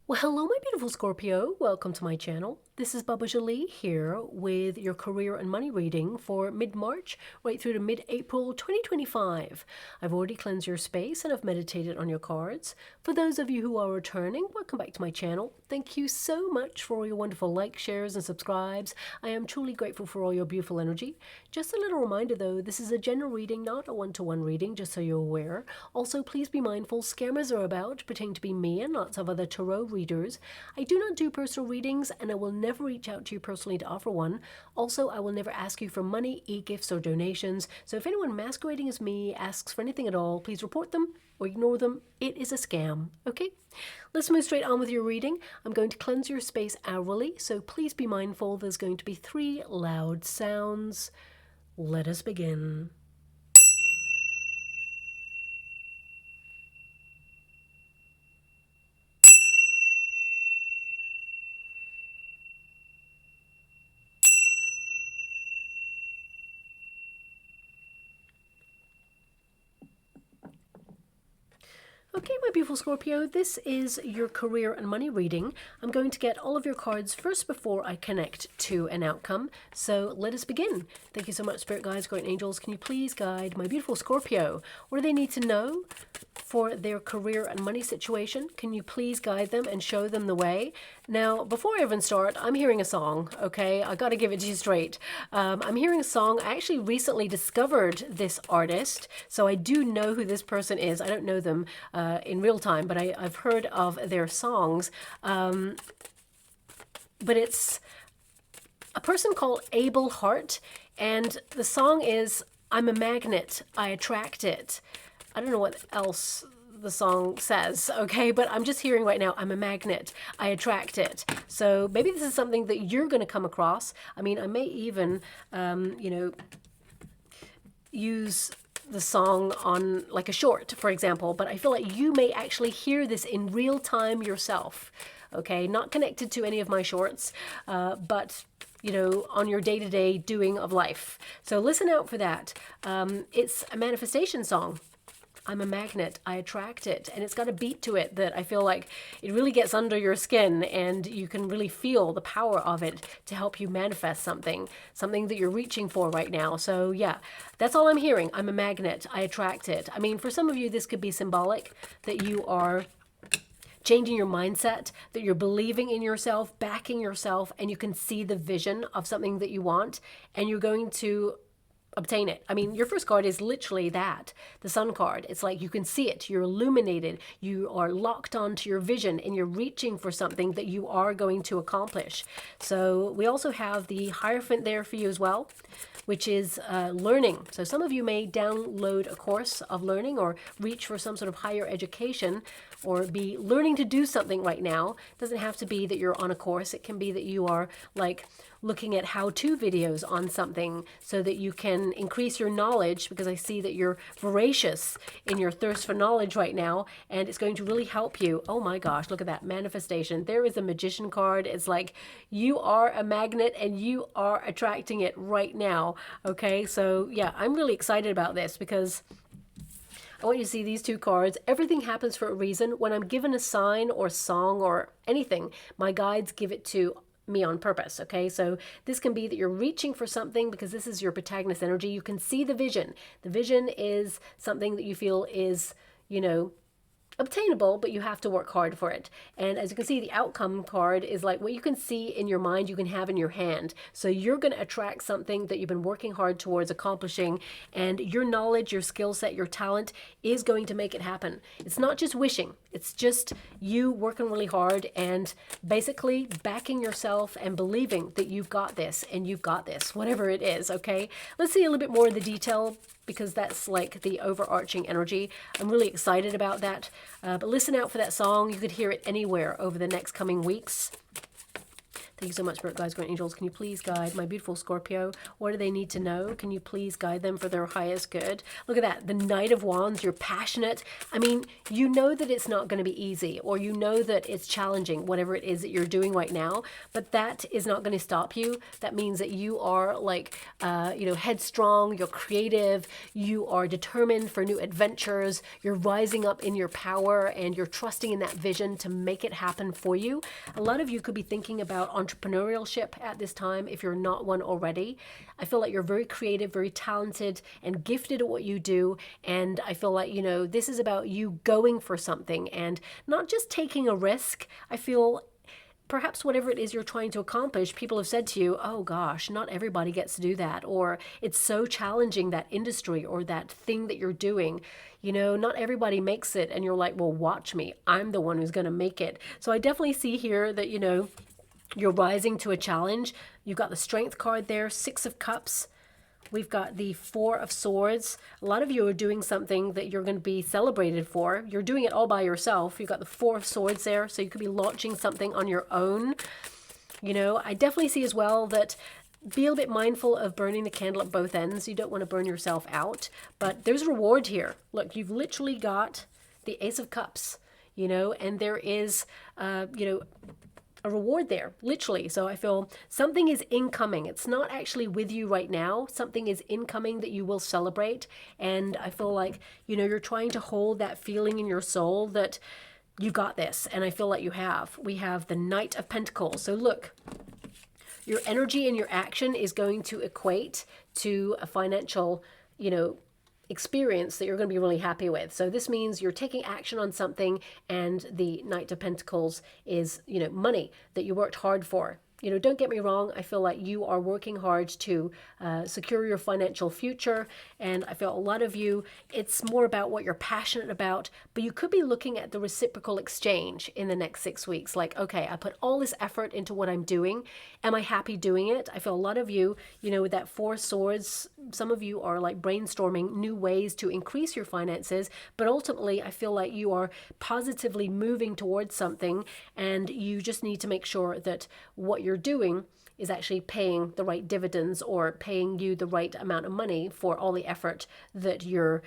Well, hello, my beautiful Scorpio. Welcome to my channel. This is Baba Jolie here with your career and money reading for mid-March right through to mid-April 2025. I've already cleansed your space and I've meditated on your cards. For those of you who are returning, welcome back to my channel. Thank you so much for all your wonderful likes, shares, and subscribes. I am truly grateful for all your beautiful energy. Just a little reminder though, this is a general reading, not a one-to-one reading, just so you're aware. Also, please be mindful, scammers are about, pretending to be me and lots of other tarot readers. I do not do personal readings and I will never reach out to you personally to offer one. Also, I will never ask you for money, e-gifts, or donations. So if anyone masquerading as me asks for anything at all, please report them or ignore them. It is a scam, okay? Let's move straight on with your reading. I'm going to cleanse your space hourly, so please be mindful there's going to be 3 loud sounds. Let us begin. Okay, my beautiful Scorpio, this is your career and money reading. I'm going to get all of your cards first before I connect to an outcome. So let us begin. Thank you so much, Spirit Guides, Great Angels. Can you please guide my beautiful Scorpio? What do they need to know for their career and money situation? Can you please guide them and show them the way? Now, before I even start, I'm hearing a song, okay? I got to give it to you straight. I'm hearing a song. I actually recently discovered this artist, so I do know who this person is. I don't know them in real time, but I've heard of their songs. But it's a person called Abel Hart, and the song is "I'm a Magnet, I Attract It." I don't know what else the song says, okay, but I'm just hearing right now, I'm a magnet, I attract it. So maybe this is something that you're going to come across. I mean, I may even, use the song on like a short, for example, but I feel like you may actually hear this in real time yourself, okay? Not connected to any of my shorts, but on your day-to-day doing of life. So listen out for that. It's a manifestation song. I'm a magnet, I attract it. And it's got a beat to it that I feel like it really gets under your skin and you can really feel the power of it to help you manifest something that you're reaching for right now. So yeah, that's all I'm hearing. I'm a magnet, I attract it. I mean, for some of you, this could be symbolic that you are changing your mindset, that you're believing in yourself, backing yourself, and you can see the vision of something that you want and you're going to obtain it. I mean, your first card is literally that, the Sun card. It's like you can see it, you're illuminated, you are locked onto your vision, and you're reaching for something that you are going to accomplish. So we also have the Hierophant there for you as well, which is learning. So some of you may download a course of learning or reach for some sort of higher education or be learning to do something right now. It doesn't have to be that you're on a course. It can be that you are like looking at how-to videos on something so that you can increase your knowledge, because I see that you're voracious in your thirst for knowledge right now, and it's going to really help you. Oh my gosh, look at that manifestation. There is a Magician card. It's like you are a magnet and you are attracting it right now. Okay, so yeah, I'm really excited about this because I want you to see these 2 cards. Everything happens for a reason. When I'm given a sign or song or anything, my guides give it to me on purpose, okay? So this can be that you're reaching for something because this is your protagonist energy. You can see the vision. The vision is something that you feel is, obtainable, but you have to work hard for it. And as you can see, the outcome card is like what you can see in your mind, you can have in your hand. So you're going to attract something that you've been working hard towards accomplishing, and your knowledge, your skill set, your talent is going to make it happen. It's not just wishing. It's just you working really hard and basically backing yourself and believing that you've got this and you've got this, whatever it is, okay? Let's see a little bit more of the detail because that's like the overarching energy. I'm really excited about that. But listen out for that song. You could hear it anywhere over the next coming weeks. Thank you so much, Spirit Guides, Guardian Angels. Can you please guide my beautiful Scorpio? What do they need to know? Can you please guide them for their highest good? Look at that. The Knight of Wands. You're passionate. I mean, you know that it's not going to be easy, or you know that it's challenging, whatever it is that you're doing right now, but that is not going to stop you. That means that you are like, headstrong, you're creative, you are determined for new adventures, you're rising up in your power, and you're trusting in that vision to make it happen for you. A lot of you could be thinking about entrepreneurship at this time if you're not one already. I feel like you're very creative, very talented, and gifted at what you do. And I feel like, this is about you going for something and not just taking a risk. I feel perhaps whatever it is you're trying to accomplish, people have said to you, oh gosh, not everybody gets to do that. Or it's so challenging, that industry or that thing that you're doing. Not everybody makes it. And you're like, well, watch me. I'm the one who's going to make it. So I definitely see here that, you're rising to a challenge. You've got the Strength card there, Six of Cups. We've got the Four of Swords. A lot of you are doing something that you're going to be celebrated for. You're doing it all by yourself. You've got the Four of Swords there, so you could be launching something on your own. I definitely see as well that be a bit mindful of burning the candle at both ends. You don't want to burn yourself out, but there's a reward here. Look, you've literally got the Ace of Cups, and there is, a reward there, literally. So I feel something is incoming. It's not actually with you right now. Something is incoming that you will celebrate. And I feel like, you're trying to hold that feeling in your soul that you got this. And I feel like you have. We have the Knight of Pentacles. So look, your energy and your action is going to equate to a financial, experience that you're going to be really happy with. So this means you're taking action on something, and the Knight of Pentacles is, money that you worked hard for. Don't get me wrong. I feel like you are working hard to secure your financial future. And I feel a lot of you, it's more about what you're passionate about, but you could be looking at the reciprocal exchange in the next 6 weeks. Like, okay, I put all this effort into what I'm doing. Am I happy doing it? I feel a lot of you, with that Four Swords, some of you are like brainstorming new ways to increase your finances, but ultimately I feel like you are positively moving towards something, and you just need to make sure that what you're doing is actually paying the right dividends, or paying you the right amount of money for all the effort that you're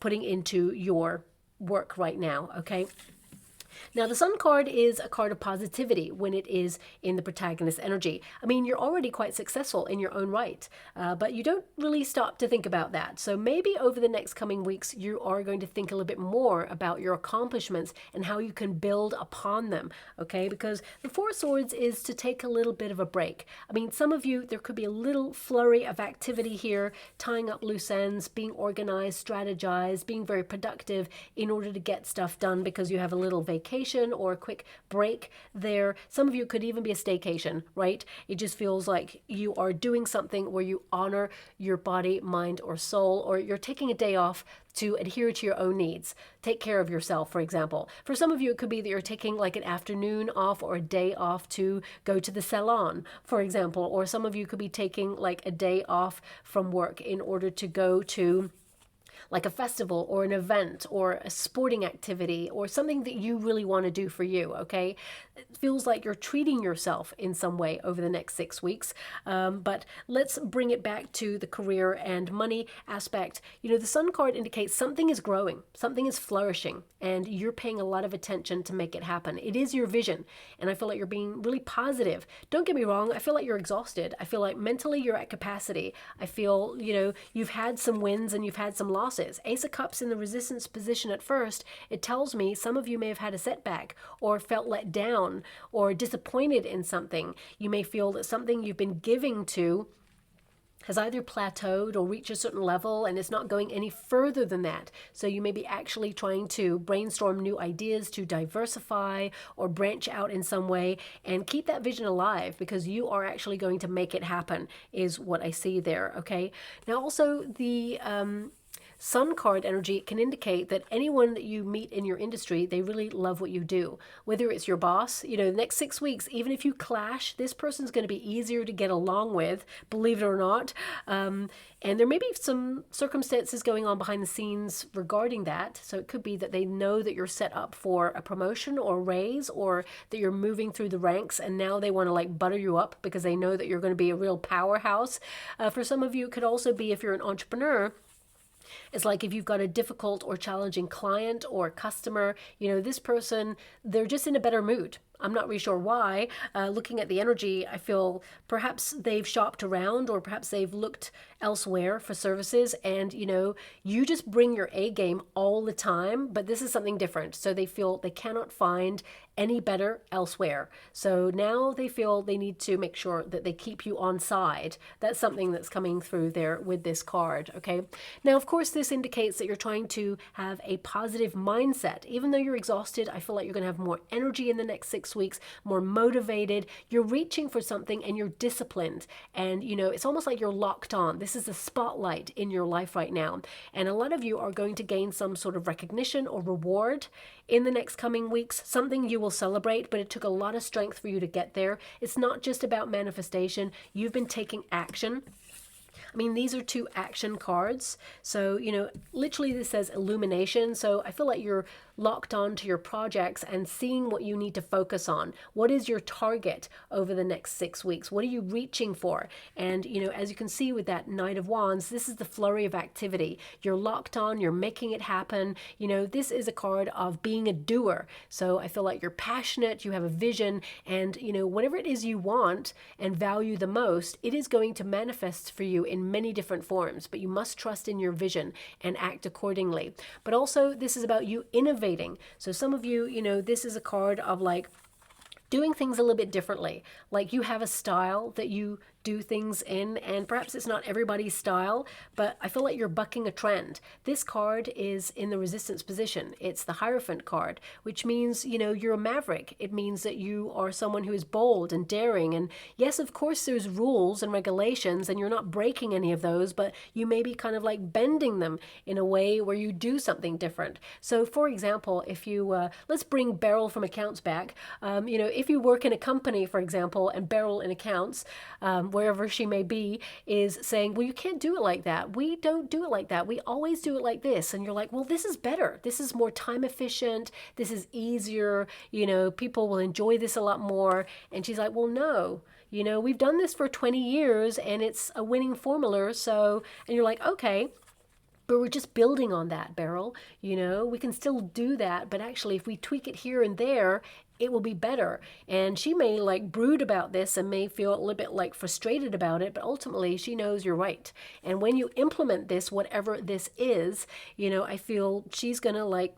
putting into your work right now, okay? Now, the Sun card is a card of positivity when it is in the protagonist energy. I mean, you're already quite successful in your own right, but you don't really stop to think about that. So maybe over the next coming weeks, you are going to think a little bit more about your accomplishments and how you can build upon them, okay? Because the Four of Swords is to take a little bit of a break. I mean, some of you, there could be a little flurry of activity here, tying up loose ends, being organized, strategized, being very productive in order to get stuff done because you have a little vacation or a quick break there. Some of you could even be a staycation, right? It just feels like you are doing something where you honor your body, mind, or soul, or you're taking a day off to adhere to your own needs. Take care of yourself, for example. For some of you, it could be that you're taking like an afternoon off or a day off to go to the salon, for example. Or some of you could be taking like a day off from work in order to go to like a festival or an event or a sporting activity or something that you really want to do for you, okay? It feels like you're treating yourself in some way over the next 6 weeks. But let's bring it back to the career and money aspect. You know, the Sun card indicates something is growing, something is flourishing, and you're paying a lot of attention to make it happen. It is your vision, and I feel like you're being really positive. Don't get me wrong, I feel like you're exhausted. I feel like mentally you're at capacity. I feel, you know, you've had some wins and you've had some losses. Ace of Cups in the resistance position at first, it tells me some of you may have had a setback or felt let down or disappointed in something. You may feel that something you've been giving to has either plateaued or reached a certain level and it's not going any further than that. So you may be actually trying to brainstorm new ideas to diversify or branch out in some way and keep that vision alive, because you are actually going to make it happen is what I see there, okay? Now also the Sun card energy can indicate that anyone that you meet in your industry, they really love what you do. Whether it's your boss, the next 6 weeks, even if you clash, this person's going to be easier to get along with, believe it or not. And there may be some circumstances going on behind the scenes regarding that. So it could be that they know that you're set up for a promotion or raise, or that you're moving through the ranks and now they want to like butter you up because they know that you're going to be a real powerhouse. For some of you, it could also be, if you're an entrepreneur, it's like if you've got a difficult or challenging client or customer, this person, they're just in a better mood. I'm not really sure why. Looking at the energy, I feel perhaps they've shopped around, or perhaps they've looked elsewhere for services, and you just bring your A game all the time, but this is something different. So they feel they cannot find any better elsewhere. So now they feel they need to make sure that they keep you on side. That's something that's coming through there with this card, okay? Now, of course, this indicates that you're trying to have a positive mindset. Even though you're exhausted, I feel like you're going to have more energy in the next 6 weeks, more motivated. You're reaching for something and you're disciplined. And, it's almost like you're locked on. This is a spotlight in your life right now. And a lot of you are going to gain some sort of recognition or reward in the next coming weeks, something you will celebrate, but it took a lot of strength for you to get there. It's not just about manifestation. You've been taking action. I mean, these are 2 action cards. So, literally this says illumination. So I feel like you're locked on to your projects and seeing what you need to focus on. What is your target over the next 6 weeks? What are you reaching for? And, as you can see with that Knight of Wands, this is the flurry of activity. You're locked on, you're making it happen. This is a card of being a doer. So I feel like you're passionate, you have a vision, and, whatever it is you want and value the most, it is going to manifest for you in many different forms, but you must trust in your vision and act accordingly. But also, this is about you innovating. So some of you, this is a card of like doing things a little bit differently. Like you have a style that you do things in, and perhaps it's not everybody's style, but I feel like you're bucking a trend. This card is in the resistance position. It's the Hierophant card, which means, you're a maverick. It means that you are someone who is bold and daring. And yes, of course, there's rules and regulations, and you're not breaking any of those, but you may be kind of like bending them in a way where you do something different. So for example, if you, let's bring Beryl from accounts back. If you work in a company, for example, and Beryl in accounts, wherever she may be, is saying, well, you can't do it like that. We don't do it like that. We always do it like this. And you're like, well, this is better. This is more time efficient. This is easier. People will enjoy this a lot more. And she's like, well, no, we've done this for 20 years and it's a winning formula. So, and you're like, okay. But we're just building on that, Beryl. We can still do that, but actually if we tweak it here and there, it will be better. And she may like brood about this and may feel a little bit like frustrated about it, but ultimately she knows you're right. And when you implement this, whatever this is, I feel she's gonna like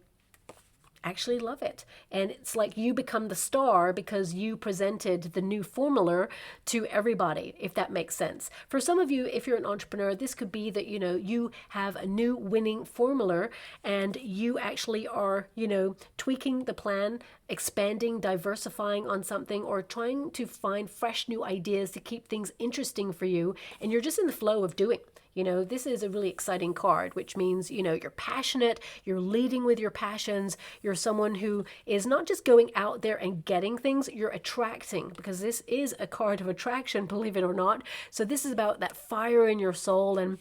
actually love it. And it's like you become the star because you presented the new formula to everybody, if that makes sense. For some of you, if you're an entrepreneur, this could be that, you have a new winning formula and you actually are, tweaking the plan, expanding, diversifying on something, or trying to find fresh new ideas to keep things interesting for you. And you're just in the flow of doing. This is a really exciting card, which means, you're passionate, you're leading with your passions, you're someone who is not just going out there and getting things, you're attracting, because this is a card of attraction, believe it or not. So this is about that fire in your soul and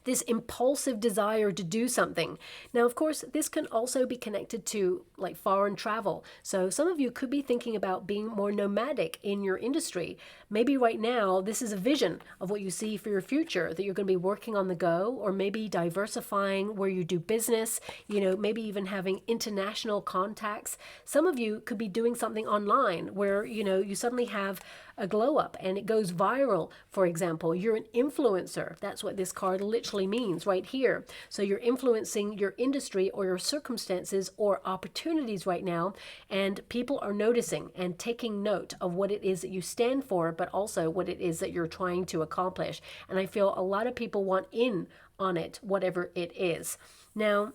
this impulsive desire to do something. Now, of course, this can also be connected to like foreign travel. So some of you could be thinking about being more nomadic in your industry. Maybe right now, this is a vision of what you see for your future, that you're going to be working on the go, or maybe diversifying where you do business, maybe even having international contacts. Some of you could be doing something online where, you suddenly have a glow up and it goes viral. For example, you're an influencer. That's what this card literally means right here. So you're influencing your industry or your circumstances or opportunities right now, and people are noticing and taking note of what it is that you stand for, but also what it is that you're trying to accomplish. And I feel a lot of people want in on it, whatever it is. Now,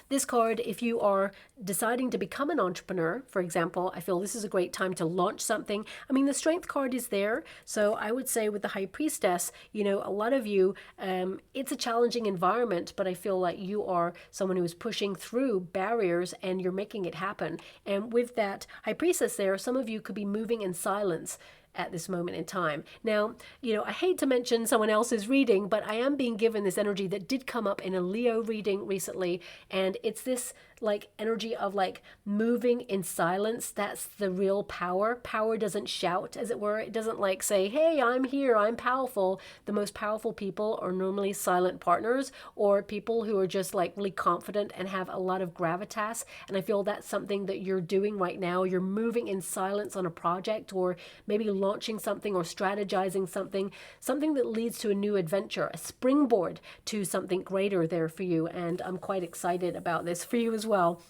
This card, if you are deciding to become an entrepreneur, for example, I feel this is a great time to launch something. I mean, the Strength card is there. So I would say with the High Priestess, you know, a lot of you, it's a challenging environment, but I feel like you are someone who is pushing through barriers and you're making it happen. And with that High Priestess there, some of you could be moving in silence at this moment in time. Now, you know, I hate to mention someone else's reading, but I am being given this energy that did come up in a Leo reading recently, and it's this like energy of like moving in silence. That's the real power. Power doesn't shout, as it were. It doesn't like say, hey, I'm here, I'm powerful. The most powerful people are normally silent partners or people who are just like really confident and have a lot of gravitas. And I feel that's something that you're doing right now. You're moving in silence on a project, or maybe launching something or strategizing something, something that leads to a new adventure, a springboard to something greater there for you. And I'm quite excited about this for you as well.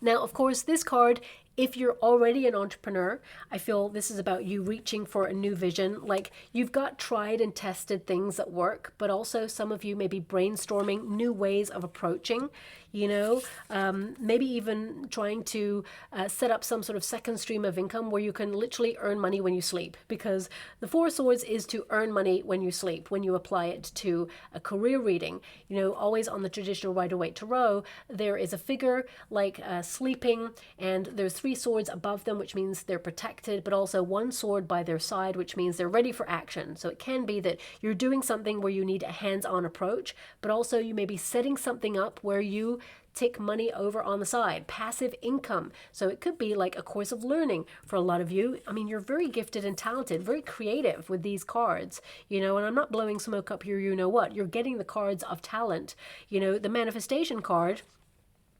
Now, of course, this card, if you're already an entrepreneur, I feel this is about you reaching for a new vision. Like you've got tried and tested things that work, but also some of you may be brainstorming new ways of approaching, you know, maybe even trying to set up some sort of second stream of income where you can literally earn money when you sleep, because the Four of Swords is to earn money when you sleep, when you apply it to a career reading. You know, always on the traditional Rider-Waite Tarot, there is a figure like sleeping, and there's 3 swords above them, which means they're protected, but also 1 sword by their side, which means they're ready for action. So it can be that you're doing something where you need a hands-on approach, but also you may be setting something up where you take money over on the side, passive income. So it could be like a course of learning for a lot of you. I mean, you're very gifted and talented, very creative with these cards, you know, and I'm not blowing smoke up your you know what. You're getting the cards of talent. You know, the manifestation card,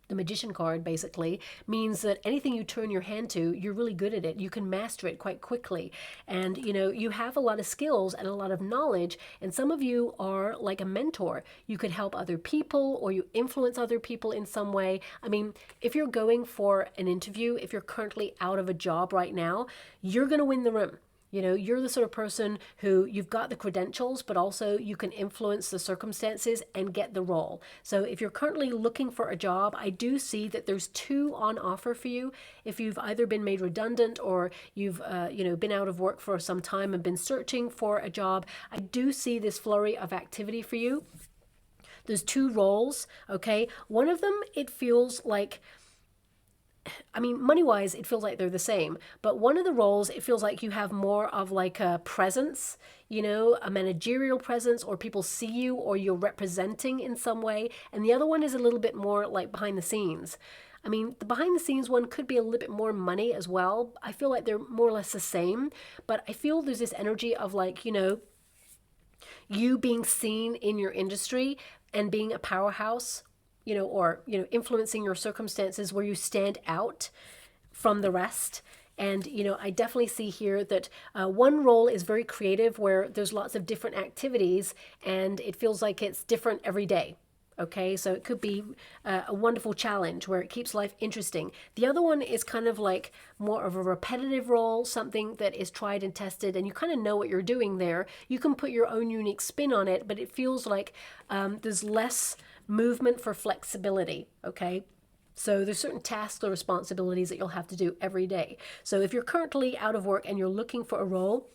the Magician card basically means that anything you turn your hand to, you're really good at it. You can master it quite quickly. And, you know, you have a lot of skills and a lot of knowledge. And some of you are like a mentor. You could help other people or you influence other people in some way. I mean, if you're going for an interview, if you're currently out of a job right now, you're going to win the room. You know, you're the sort of person who you've got the credentials, but also you can influence the circumstances and get the role. So if you're currently looking for a job, I do see that there's 2 on offer for you. If you've either been made redundant or you've, you know, been out of work for some time and been searching for a job, I do see this flurry of activity for you. There's 2 roles, okay? One of them, it feels like, I mean, money-wise, it feels like they're the same. But one of the roles, it feels like you have more of like a presence, you know, a managerial presence, or people see you or you're representing in some way. And the other one is a little bit more like behind the scenes. I mean, the behind the scenes one could be a little bit more money as well. I feel like they're more or less the same. But I feel there's this energy of like, you know, you being seen in your industry and being a powerhouse, you know, or, you know, influencing your circumstances where you stand out from the rest. And, you know, I definitely see here that one role is very creative where there's lots of different activities and it feels like it's different every day. Okay, so it could be a wonderful challenge where it keeps life interesting. The other one is kind of like more of a repetitive role, something that is tried and tested, and you kind of know what you're doing there. You can put your own unique spin on it, but it feels like there's less movement for flexibility, okay? So there's certain tasks or responsibilities that you'll have to do every day. So if you're currently out of work and you're looking for a role,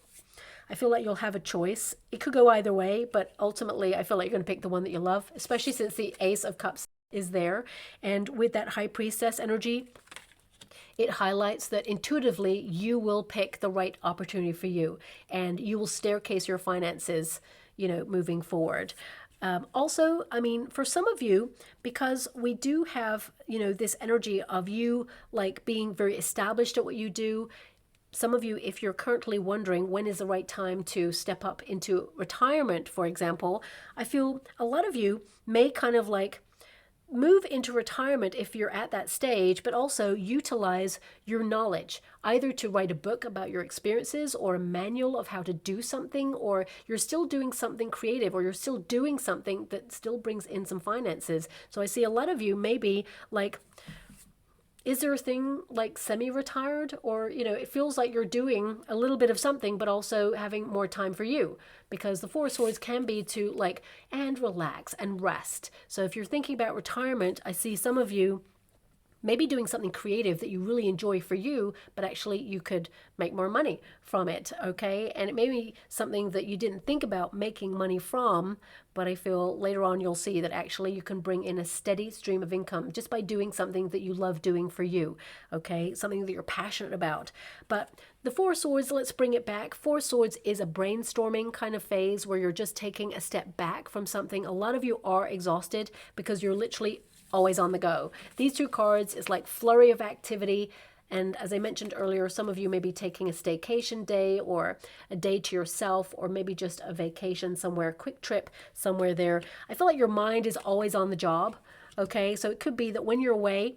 I feel like you'll have a choice. It could go either way, but ultimately I feel like you're going to pick the one that you love, especially since the Ace of Cups is there. And with that High Priestess energy, it highlights that intuitively you will pick the right opportunity for you and you will staircase your finances, you know, moving forward. Also, I mean, for some of you, because we do have, you know, this energy of you like being very established at what you do. Some of you, if you're currently wondering when is the right time to step up into retirement, for example, I feel a lot of you may kind of like move into retirement if you're at that stage, but also utilize your knowledge, either to write a book about your experiences or a manual of how to do something, or you're still doing something creative, or you're still doing something that still brings in some finances. So I see a lot of you maybe like is there a thing like semi-retired, or it feels like you're doing a little bit of something but also having more time for you, because the Four of Swords can be to like and relax and rest. So if you're thinking about retirement, I see some of you maybe doing something creative that you really enjoy for you, but actually you could make more money from it, okay? And it may be something that you didn't think about making money from, but I feel later on you'll see that actually you can bring in a steady stream of income just by doing something that you love doing for you, okay? Something that you're passionate about. But the Four Swords, let's bring it back. Four Swords is a brainstorming kind of phase where you're just taking a step back from something. A lot of you are exhausted because you're literally always on the go. These two cards is like flurry of activity. And as I mentioned earlier, some of you may be taking a staycation day or a day to yourself, or maybe just a vacation somewhere, a quick trip somewhere there. I feel like your mind is always on the job. Okay, so it could be that when you're away,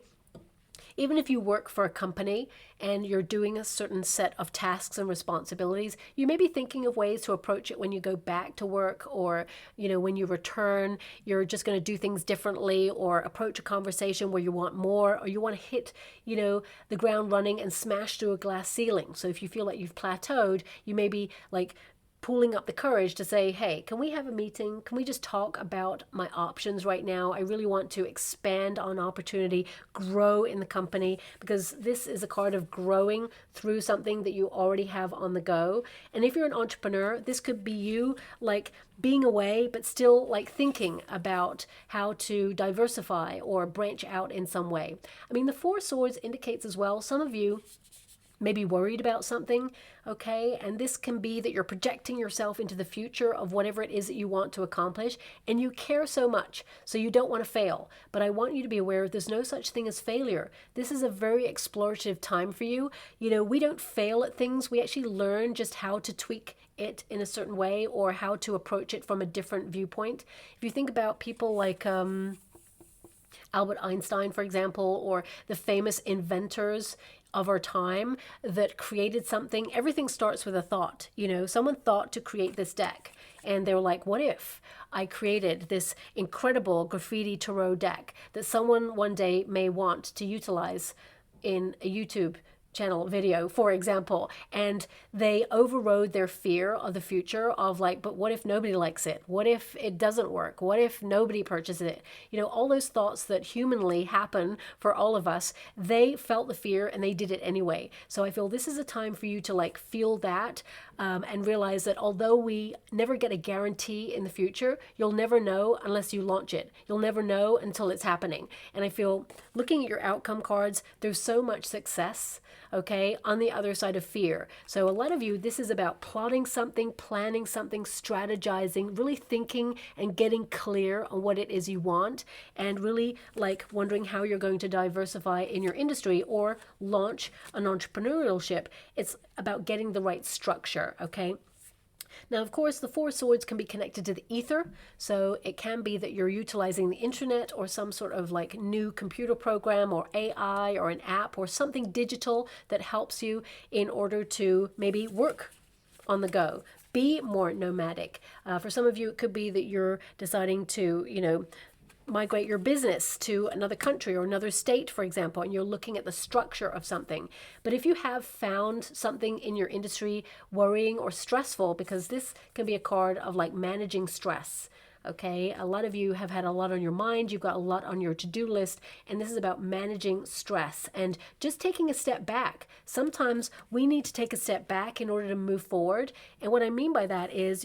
even if you work for a company and you're doing a certain set of tasks and responsibilities, you may be thinking of ways to approach it when you go back to work, or, when you return, you're just going to do things differently, or approach a conversation where you want more, or you want to hit, the ground running and smash through a glass ceiling. So if you feel like you've plateaued, you may be like pulling up the courage to say, hey, can we have a meeting? Can we just talk about my options right now? I really want to expand on opportunity, grow in the company, because this is a card of growing through something that you already have on the go. And if you're an entrepreneur, this could be you like being away, but still like thinking about how to diversify or branch out in some way. I mean, the Four Swords indicates as well, some of you maybe worried about something, okay? And this can be that you're projecting yourself into the future of whatever it is that you want to accomplish, and you care so much, so you don't want to fail. But I want you to be aware there's no such thing as failure. This is a very explorative time for you. We don't fail at things. We actually learn just how to tweak it in a certain way, or how to approach it from a different viewpoint. If you think about people like Albert Einstein, for example, or the famous inventors of our time that created something, everything starts with a thought. Someone thought to create this deck, and they were like, what if I created this incredible graffiti tarot deck that someone one day may want to utilize in a YouTube channel video, for example, and they overrode their fear of the future of like, but what if nobody likes it? What if it doesn't work? What if nobody purchases it? All those thoughts that humanly happen for all of us, they felt the fear and they did it anyway. So I feel this is a time for you to like feel that and realize that although we never get a guarantee in the future, you'll never know unless you launch it. You'll never know until it's happening. And I feel looking at your outcome cards, there's so much success, okay, on the other side of fear. So a lot of you, this is about plotting something, planning something, strategizing, really thinking and getting clear on what it is you want, and really like wondering how you're going to diversify in your industry or launch an entrepreneurship. It's about getting the right structure, okay? Now, of course, the Four Swords can be connected to the ether. So it can be that you're utilizing the internet or some sort of like new computer program or AI or an app or something digital that helps you in order to maybe work on the go, be more nomadic. For some of you, it could be that you're deciding to, migrate your business to another country or another state, for example, and you're looking at the structure of something. But if you have found something in your industry worrying or stressful, because this can be a card of like managing stress, okay? A lot of you have had a lot on your mind, you've got a lot on your to-do list, and this is about managing stress and just taking a step back. Sometimes we need to take a step back in order to move forward. And what I mean by that is,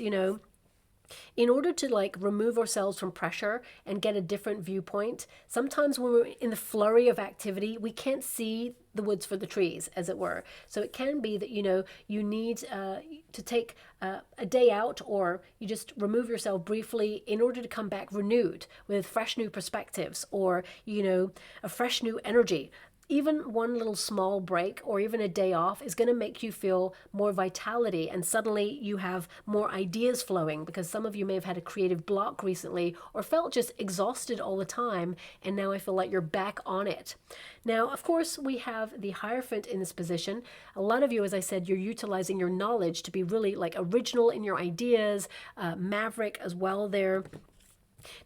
in order to like remove ourselves from pressure and get a different viewpoint, sometimes when we're in the flurry of activity, we can't see the woods for the trees, as it were. So it can be that, you need to take a day out, or you just remove yourself briefly in order to come back renewed with fresh new perspectives, or, a fresh new energy. Even one little small break or even a day off is going to make you feel more vitality, and suddenly you have more ideas flowing, because some of you may have had a creative block recently or felt just exhausted all the time, and now I feel like you're back on it. Now, of course, we have the Hierophant in this position. A lot of you, as I said, you're utilizing your knowledge to be really like original in your ideas, maverick as well there.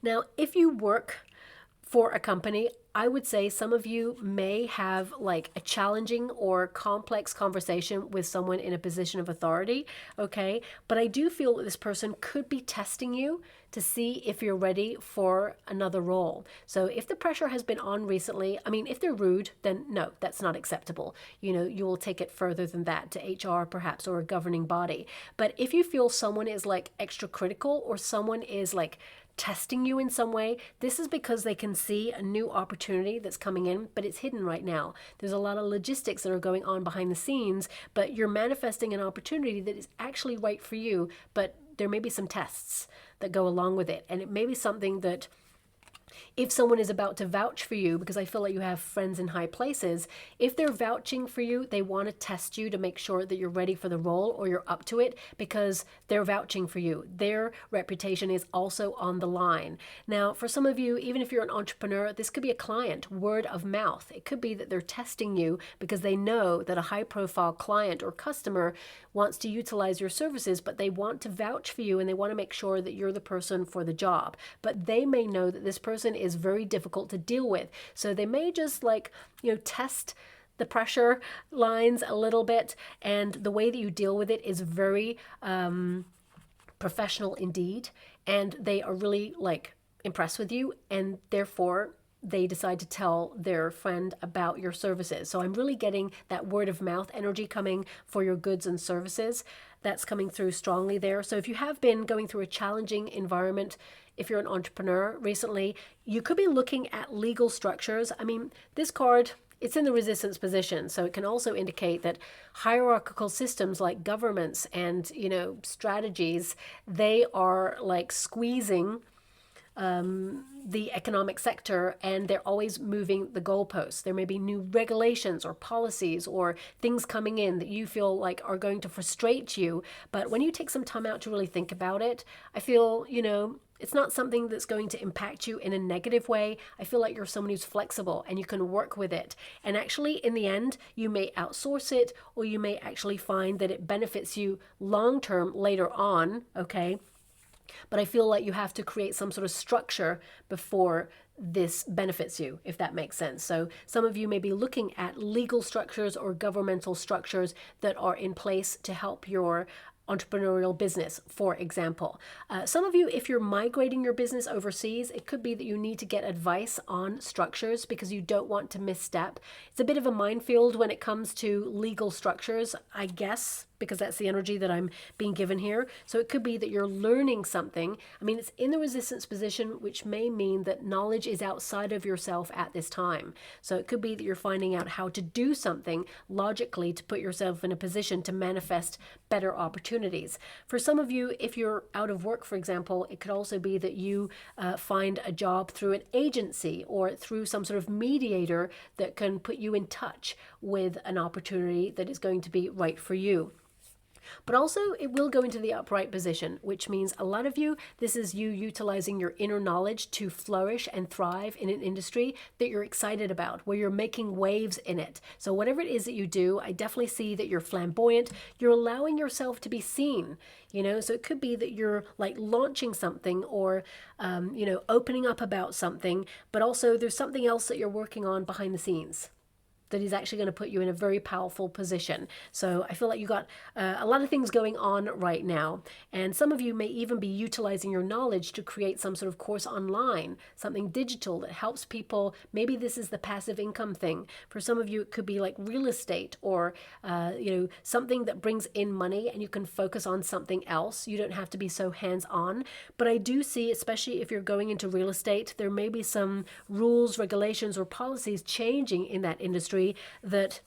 Now, if you work for a company, I would say some of you may have like a challenging or complex conversation with someone in a position of authority, okay? But I do feel that this person could be testing you to see if you're ready for another role. So if the pressure has been on recently, I mean, if they're rude, then no, that's not acceptable. You know, you will take it further than that to HR perhaps, or a governing body. But if you feel someone is like extra critical, or someone is like testing you in some way, this is because they can see a new opportunity that's coming in, but it's hidden right now. There's a lot of logistics that are going on behind the scenes, but you're manifesting an opportunity that is actually right for you, but there may be some tests that go along with it. And it may be something that if someone is about to vouch for you, because I feel like you have friends in high places, if they're vouching for you, they want to test you to make sure that you're ready for the role or you're up to it, because they're vouching for you. Their reputation is also on the line. Now, for some of you, even if you're an entrepreneur, this could be a client, word of mouth. It could be that they're testing you because they know that a high profile client or customer wants to utilize your services, but they want to vouch for you and they want to make sure that you're the person for the job. But they may know that this person is very difficult to deal with. So they may just like, test the pressure lines a little bit. And the way that you deal with it is very professional indeed. And they are really like impressed with you. And therefore, they decide to tell their friend about your services. So I'm really getting that word of mouth energy coming for your goods and services. That's coming through strongly there. So if you have been going through a challenging environment, if you're an entrepreneur recently, you could be looking at legal structures. I mean, this card, it's in the resistance position. So it can also indicate that hierarchical systems like governments and, strategies, they are like squeezing the economic sector, and they're always moving the goalposts. There may be new regulations or policies or things coming in that you feel like are going to frustrate you. But when you take some time out to really think about it, I feel, it's not something that's going to impact you in a negative way. I feel like you're someone who's flexible and you can work with it. And actually, in the end, you may outsource it, or you may actually find that it benefits you long term later on, okay? But I feel like you have to create some sort of structure before this benefits you, if that makes sense. So some of you may be looking at legal structures or governmental structures that are in place to help your entrepreneurial business, for example. Some of you, if you're migrating your business overseas, it could be that you need to get advice on structures because you don't want to misstep. It's a bit of a minefield when it comes to legal structures, I guess, because that's the energy that I'm being given here. So it could be that you're learning something. I mean, it's in the resistance position, which may mean that knowledge is outside of yourself at this time. So it could be that you're finding out how to do something logically to put yourself in a position to manifest better opportunities. For some of you, if you're out of work, for example, it could also be that you find a job through an agency or through some sort of mediator that can put you in touch with an opportunity that is going to be right for you. But also it will go into the upright position, which means a lot of you, this is you utilizing your inner knowledge to flourish and thrive in an industry that you're excited about, where you're making waves in it. So whatever it is that you do, I definitely see that you're flamboyant. You're allowing yourself to be seen, so it could be that you're like launching something or, opening up about something, but also there's something else that you're working on behind the scenes that is actually going to put you in a very powerful position. So I feel like you got a lot of things going on right now. And some of you may even be utilizing your knowledge to create some sort of course online, something digital that helps people. Maybe this is the passive income thing. For some of you, it could be like real estate or, something that brings in money and you can focus on something else. You don't have to be so hands-on. But I do see, especially if you're going into real estate, there may be some rules, regulations, or policies changing in that industry that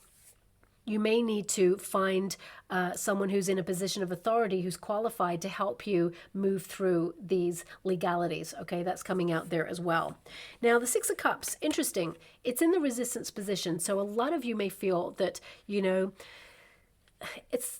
you may need to find someone who's in a position of authority who's qualified to help you move through these legalities. Okay, that's coming out there as well. Now, the Six of Cups, interesting. It's in the resistance position. So a lot of you may feel that, it's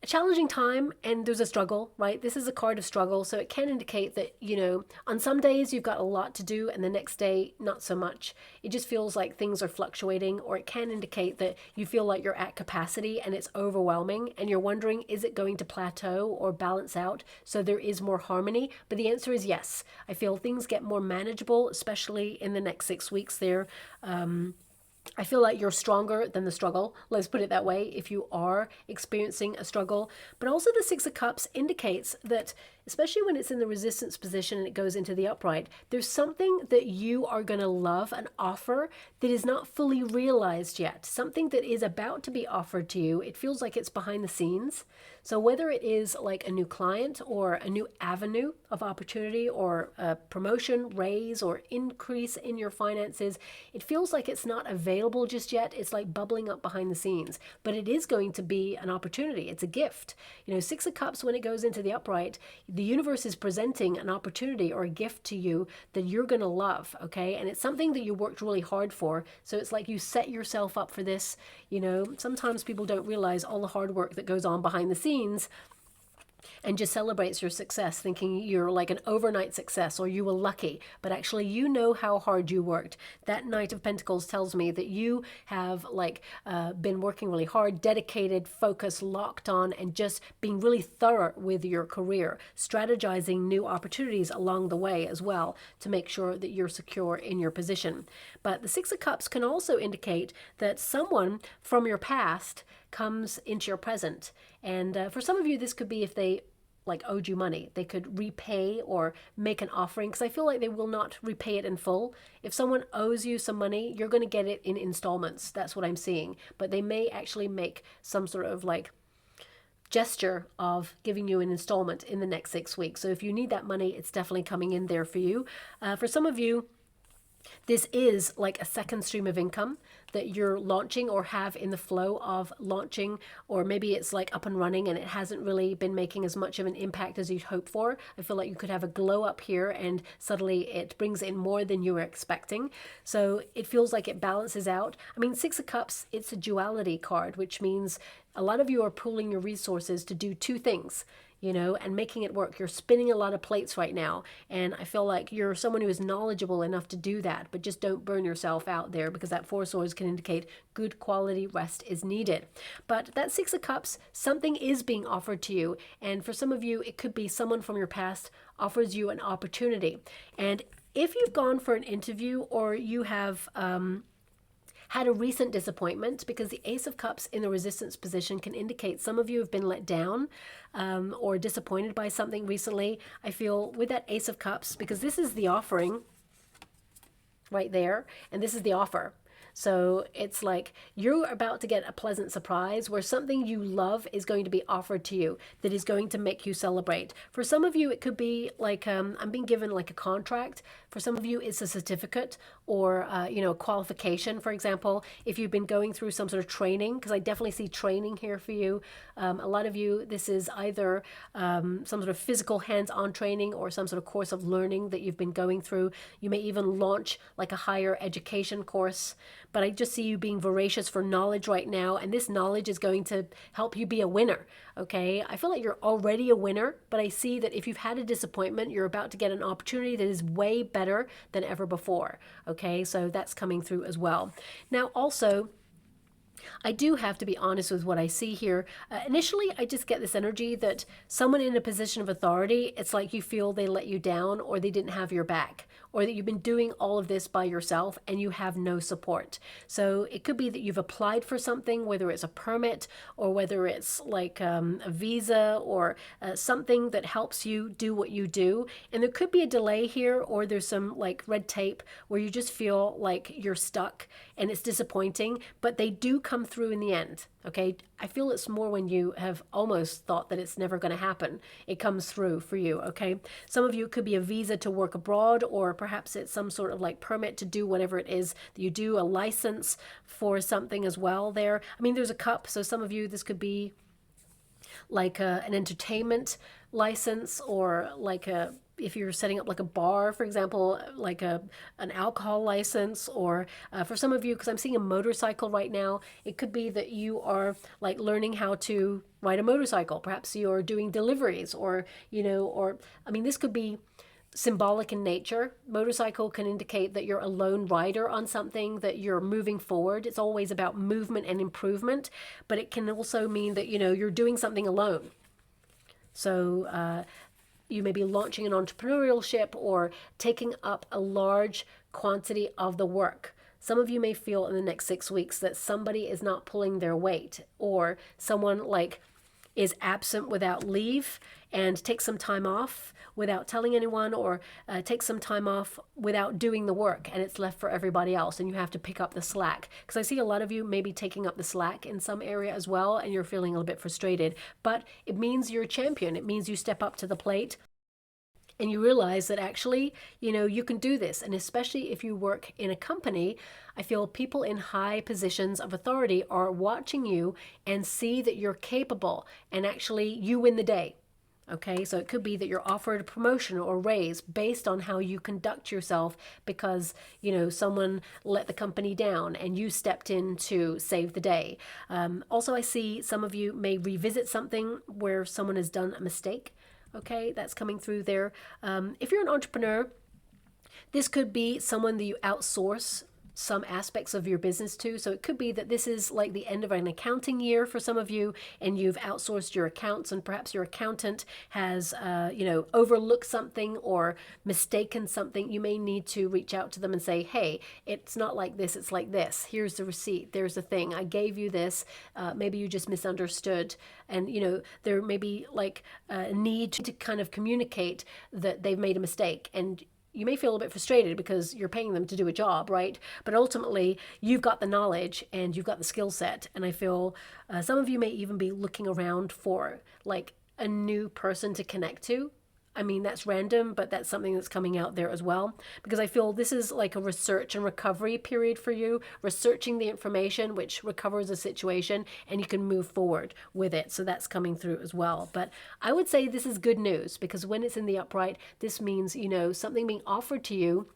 a challenging time, and there's a struggle, right? This is a card of struggle, so it can indicate that, you know, on some days you've got a lot to do and the next day not so much. It just feels like things are fluctuating, or it can indicate that you feel like you're at capacity and it's overwhelming and you're wondering, is it going to plateau or balance out so there is more harmony? But the answer is yes. I feel things get more manageable, especially in the next 6 weeks there. I feel like you're stronger than the struggle. Let's put it that way, if you are experiencing a struggle. But also the Six of Cups indicates that, especially when it's in the resistance position and it goes into the upright, there's something that you are going to love, an offer that is not fully realized yet, something that is about to be offered to you. It feels like it's behind the scenes. So whether it is like a new client or a new avenue of opportunity or a promotion, raise, or increase in your finances, it feels like it's not available just yet. It's like bubbling up behind the scenes, but it is going to be an opportunity. It's a gift. You know, Six of Cups, when it goes into the upright, the universe is presenting an opportunity or a gift to you that you're going to love, okay? And it's something that you worked really hard for. So it's like you set yourself up for this. You know, sometimes people don't realize all the hard work that goes on behind the scenes and just celebrates your success, thinking you're like an overnight success or you were lucky, but actually you know how hard you worked. That Knight of Pentacles tells me that you have been working really hard, dedicated, focused, locked on, and just being really thorough with your career, strategizing new opportunities along the way as well to make sure that you're secure in your position. But the Six of Cups can also indicate that someone from your past comes into your present. And for some of you, this could be if they owed you money. They could repay or make an offering, because I feel like they will not repay it in full. If someone owes you some money, you're going to get it in installments. That's what I'm seeing. But they may actually make some sort of gesture of giving you an installment in the next 6 weeks. So if you need that money, it's definitely coming in there for you. For some of you, this is like a second stream of income that you're launching or have in the flow of launching, or maybe it's like up and running and it hasn't really been making as much of an impact as you'd hoped for. I feel like you could have a glow up here and suddenly it brings in more than you were expecting. So it feels like it balances out. I mean, Six of Cups, it's a duality card, which means a lot of you are pooling your resources to do two things, you know, and making it work. You're spinning a lot of plates right now. And I feel like you're someone who is knowledgeable enough to do that, but just don't burn yourself out there, because that Four of Swords can indicate good quality rest is needed. But that Six of Cups, something is being offered to you. And for some of you, it could be someone from your past offers you an opportunity. And if you've gone for an interview or you have, had a recent disappointment, because the Ace of Cups in the resistance position can indicate some of you have been let down or disappointed by something recently. I feel with that Ace of Cups, because this is the offering right there, and this is the offer. So it's like you're about to get a pleasant surprise where something you love is going to be offered to you that is going to make you celebrate. For some of you, it could be like I'm being given like a contract. For some of you, it's a certificate or, a qualification. For example, if you've been going through some sort of training, because I definitely see training here for you. A lot of you, this is either some sort of physical hands-on training or some sort of course of learning that you've been going through. You may even launch like a higher education course. But I just see you being voracious for knowledge right now, and this knowledge is going to help you be a winner, okay? I feel like you're already a winner, but I see that if you've had a disappointment, you're about to get an opportunity that is way better than ever before, okay? So that's coming through as well. Now, also, I do have to be honest with what I see here. Initially, I just get this energy that someone in a position of authority, it's like you feel they let you down or they didn't have your back, or that you've been doing all of this by yourself and you have no support. So it could be that you've applied for something, whether it's a permit or whether it's like a visa or something that helps you do what you do. And there could be a delay here, or there's some like red tape where you just feel like you're stuck and it's disappointing, but they do come through in the end. Okay, I feel it's more when you have almost thought that it's never going to happen. It comes through for you, okay? Some of you, it could be a visa to work abroad, or perhaps it's some sort of like permit to do whatever it is that you do, a license for something as well there. I mean, there's a cup, so some of you, this could be like an entertainment license or like a if you're setting up like a bar, for example, like an alcohol license, or for some of you, because I'm seeing a motorcycle right now, it could be that you are like learning how to ride a motorcycle. Perhaps you're doing deliveries, or, or, I mean, this could be symbolic in nature. Motorcycle can indicate that you're a lone rider on something, that you're moving forward. It's always about movement and improvement, but it can also mean that, you're doing something alone. So you may be launching an entrepreneurship or taking up a large quantity of the work. Some of you may feel in the next 6 weeks that somebody is not pulling their weight, or someone like is absent without leave and takes some time off without telling anyone, or takes some time off without doing the work, and it's left for everybody else, and you have to pick up the slack. Because I see a lot of you maybe taking up the slack in some area as well, and you're feeling a little bit frustrated. But it means you're a champion. It means you step up to the plate and you realize that actually, you can do this. And especially if you work in a company, I feel people in high positions of authority are watching you and see that you're capable, and actually you win the day. Okay, so it could be that you're offered a promotion or raise based on how you conduct yourself, because, someone let the company down and you stepped in to save the day. Also, I see some of you may revisit something where someone has done a mistake. Okay, that's coming through there. If you're an entrepreneur, this could be someone that you outsource some aspects of your business to. So it could be that this is like the end of an accounting year for some of you, and you've outsourced your accounts, and perhaps your accountant has, overlooked something or mistaken something. You may need to reach out to them and say, hey, it's not like this, it's like this. Here's the receipt. There's the thing. I gave you this. Maybe you just misunderstood. And, there may be like a need to kind of communicate that they've made a mistake. And you may feel a bit frustrated because you're paying them to do a job, right? But ultimately, you've got the knowledge and you've got the skill set. And I feel some of you may even be looking around for like a new person to connect to. I mean, that's random, but that's something that's coming out there as well, because I feel this is like a research and recovery period for you, researching the information which recovers a situation, and you can move forward with it. So that's coming through as well. But I would say this is good news, because when it's in the upright, this means, something being offered to you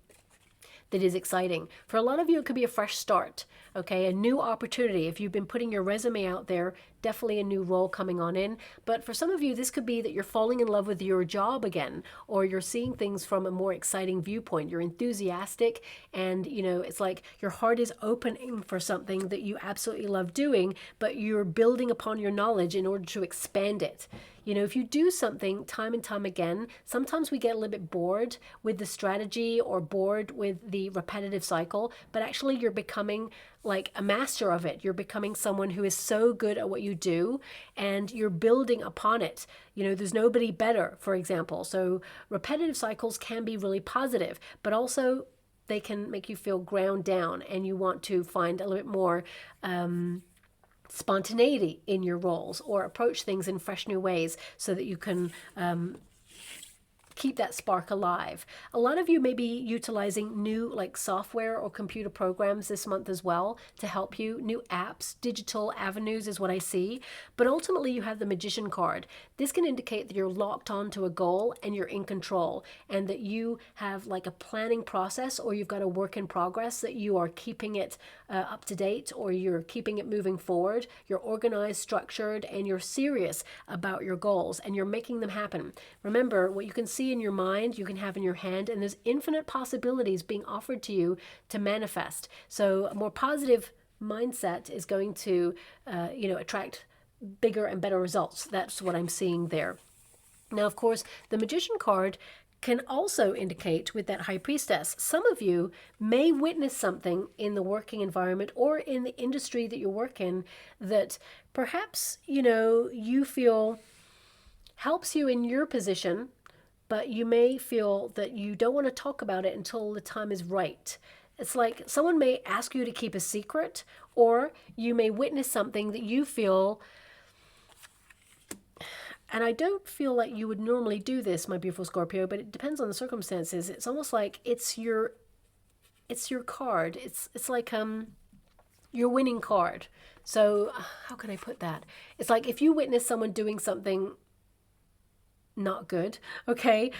that is exciting. For a lot of you, it could be a fresh start, okay? A new opportunity. If you've been putting your resume out there, definitely a new role coming on in. But for some of you, this could be that you're falling in love with your job again, or you're seeing things from a more exciting viewpoint. You're enthusiastic, and, it's like your heart is opening for something that you absolutely love doing, but you're building upon your knowledge in order to expand it. If you do something time and time again, sometimes we get a little bit bored with the strategy or bored with the repetitive cycle, but actually you're becoming like a master of it. You're becoming someone who is so good at what you do, and you're building upon it. There's nobody better, for example. So repetitive cycles can be really positive, but also they can make you feel ground down, and you want to find a little bit more spontaneity in your roles, or approach things in fresh new ways so that you can keep that spark alive. A lot of you may be utilizing new like software or computer programs this month as well to help you. New apps, digital avenues is what I see. But ultimately you have the Magician card. This can indicate that you're locked on to a goal and you're in control, and that you have like a planning process, or you've got a work in progress that you are keeping it up to date, or you're keeping it moving forward. You're organized, structured, and you're serious about your goals, and you're making them happen. Remember, what you can see in your mind, you can have in your hand, and there's infinite possibilities being offered to you to manifest. So a more positive mindset is going to, attract bigger and better results. That's what I'm seeing there. Now, of course, the Magician card can also indicate with that High Priestess, some of you may witness something in the working environment or in the industry that you work in that perhaps, you feel helps you in your position, but you may feel that you don't want to talk about it until the time is right. It's like someone may ask you to keep a secret, or you may witness something that you feel, and I don't feel like you would normally do this, my beautiful Scorpio, but it depends on the circumstances. It's almost like it's your card. It's like your winning card. So how can I put that? It's like if you witness someone doing something not good. Okay.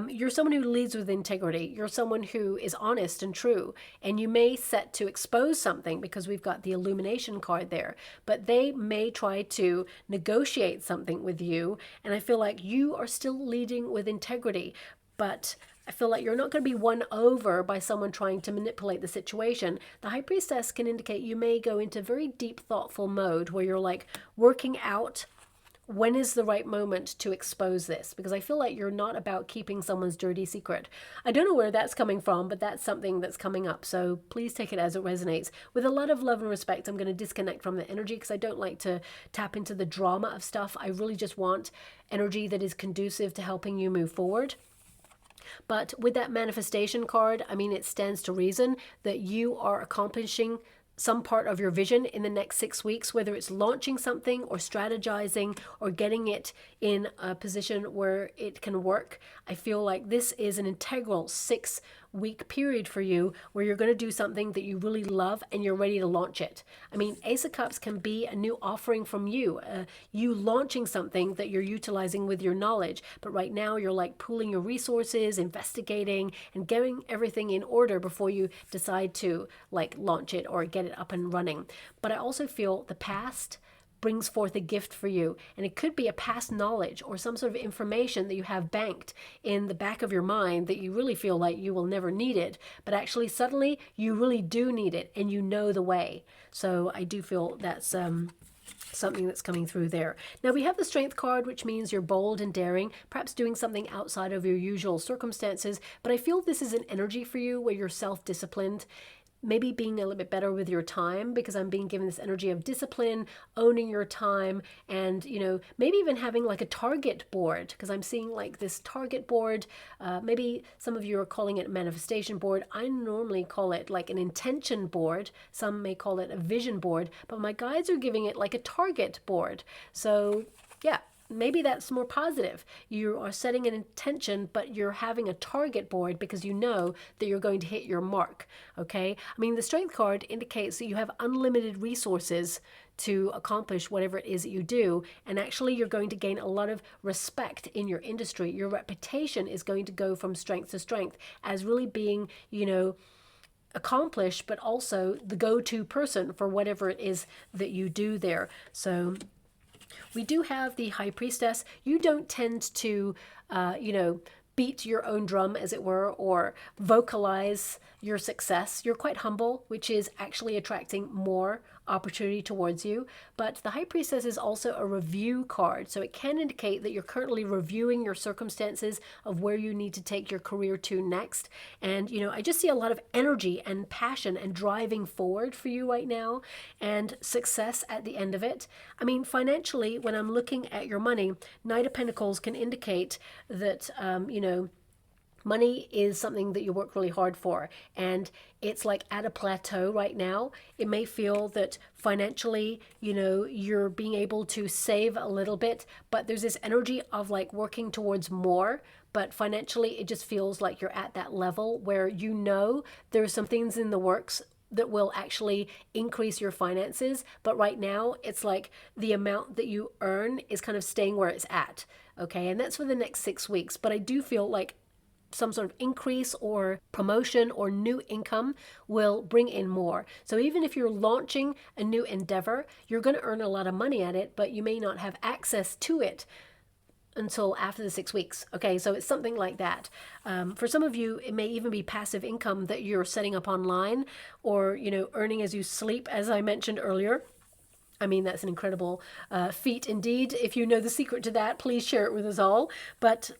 You're someone who leads with integrity. You're someone who is honest and true. And you may set to expose something because we've got the illumination card there. But they may try to negotiate something with you. And I feel like you are still leading with integrity. But I feel like you're not going to be won over by someone trying to manipulate the situation. The High Priestess can indicate you may go into very deep, thoughtful mode where you're like working out when is the right moment to expose this? Because I feel like you're not about keeping someone's dirty secret. I don't know where that's coming from, but that's something that's coming up. So please take it as it resonates. With a lot of love and respect, I'm going to disconnect from the energy because I don't like to tap into the drama of stuff. I really just want energy that is conducive to helping you move forward. But with that manifestation card, I mean, it stands to reason that you are accomplishing some part of your vision in the next 6 weeks, whether it's launching something or strategizing or getting it in a position where it can work. I feel like this is an integral 6-week period for you where you're going to do something that you really love and you're ready to launch it. I mean, Ace of Cups can be a new offering from you, you launching something that you're utilizing with your knowledge. But right now you're like pooling your resources, investigating and getting everything in order before you decide to like launch it or get it up and running. But I also feel the past brings forth a gift for you, and it could be a past knowledge or some sort of information that you have banked in the back of your mind that you really feel like you will never need it, but actually suddenly you really do need it and you know the way. So I do feel that's something that's coming through there. Now we have the Strength card, which means you're bold and daring, perhaps doing something outside of your usual circumstances, but I feel this is an energy for you where you're self-disciplined, maybe being a little bit better with your time, because I'm being given this energy of discipline, owning your time, and, you know, maybe even having like a target board, because I'm seeing like this target board. Maybe some of you are calling it a manifestation board. I normally call it like an intention board. Some may call it a vision board, but my guides are giving it like a target board. So yeah, maybe that's more positive. You are setting an intention, but you're having a target board because you know that you're going to hit your mark. Okay. I mean, the Strength card indicates that you have unlimited resources to accomplish whatever it is that you do. And actually, you're going to gain a lot of respect in your industry. Your reputation is going to go from strength to strength as really being, you know, accomplished, but also the go-to person for whatever it is that you do there. So we do have the High Priestess. You don't tend to, you know, beat your own drum, as it were, or vocalize your success. You're quite humble, which is actually attracting more opportunity towards you. But the High Priestess is also a review card, so it can indicate that you're currently reviewing your circumstances of where you need to take your career to next. And, you know, I just see a lot of energy and passion and driving forward for you right now, and success at the end of it. I mean, financially, when I'm looking at your money, Knight of Pentacles can indicate that, you know, money is something that you work really hard for, and it's like at a plateau right now. It may feel that financially, you know, you're being able to save a little bit, but there's this energy of like working towards more. But financially, it just feels like you're at that level where, you know, there's some things in the works that will actually increase your finances. But right now, it's like the amount that you earn is kind of staying where it's at. Okay. And that's for the next 6 weeks. But I do feel like some sort of increase or promotion or new income will bring in more. So even if you're launching a new endeavor, you're going to earn a lot of money at it, but you may not have access to it until after the 6 weeks. Okay, so it's something like that. For some of you, it may even be passive income that you're setting up online, or, you know, earning as you sleep, as I mentioned earlier. I mean, that's an incredible feat indeed. If you know the secret to that, please share it with us all. But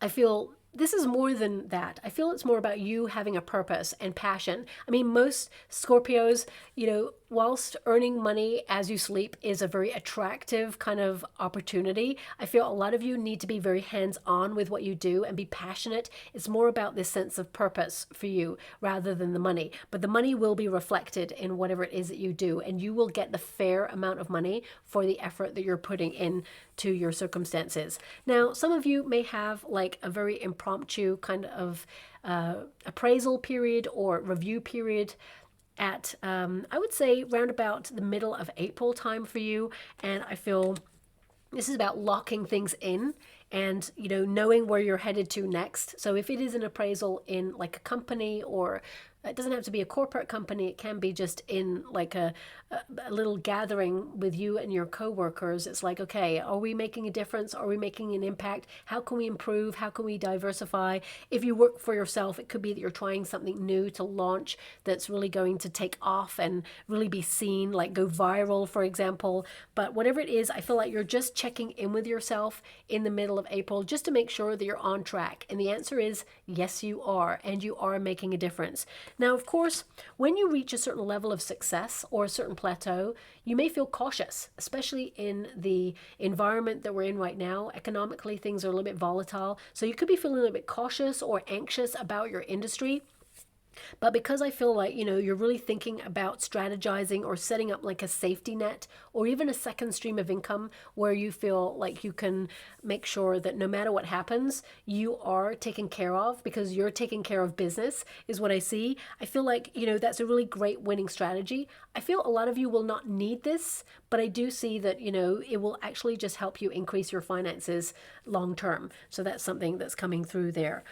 I feel this is more than that. I feel it's more about you having a purpose and passion. I mean, most Scorpios, you know, whilst earning money as you sleep is a very attractive kind of opportunity, I feel a lot of you need to be very hands-on with what you do and be passionate. It's more about this sense of purpose for you rather than the money. But the money will be reflected in whatever it is that you do, and you will get the fair amount of money for the effort that you're putting in to your circumstances. Now, some of you may have like a very impromptu kind of appraisal period or review period at, I would say, round about the middle of April time for you. And I feel This is about locking things in and, you know, knowing where you're headed to next. So if it is an appraisal in like a company, or it doesn't have to be a corporate company, it can be just in like a little gathering with you and your coworkers. It's like, okay, are we making a difference? Are we making an impact? How can we improve? How can we diversify? If you work for yourself, it could be that you're trying something new to launch that's really going to take off and really be seen, like go viral, for example. But whatever it is, I feel like you're just checking in with yourself in the middle of April just to make sure that you're on track. And the answer is yes, you are, and you are making a difference. Now, of course, when you reach a certain level of success or a certain plateau, you may feel cautious, especially in the environment that we're in right now. Economically, things are a little bit volatile. So you could be feeling a little bit cautious or anxious about your industry. But because I feel like, you know, you're really thinking about strategizing or setting up like a safety net or even a second stream of income where you feel like you can make sure that no matter what happens, you are taken care of because you're taking care of business, is what I see. I feel like, you know, that's a really great winning strategy. I feel a lot of you will not need this, but I do see that, you know, it will actually just help you increase your finances long term. So that's something that's coming through there.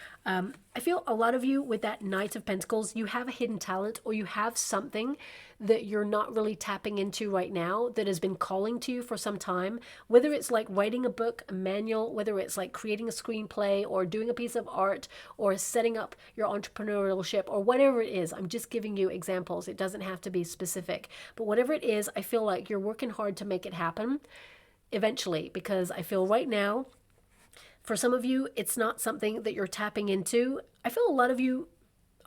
I feel a lot of you with that Knight of Pentacles, you have a hidden talent or you have something that you're not really tapping into right now that has been calling to you for some time, whether it's like writing a book, a manual, whether it's like creating a screenplay or doing a piece of art or setting up your entrepreneurial ship or whatever it is. I'm just giving you examples. It doesn't have to be specific, but whatever it is, I feel like you're working hard to make it happen eventually, because I feel right now, for some of you, it's not something that you're tapping into. I feel a lot of you,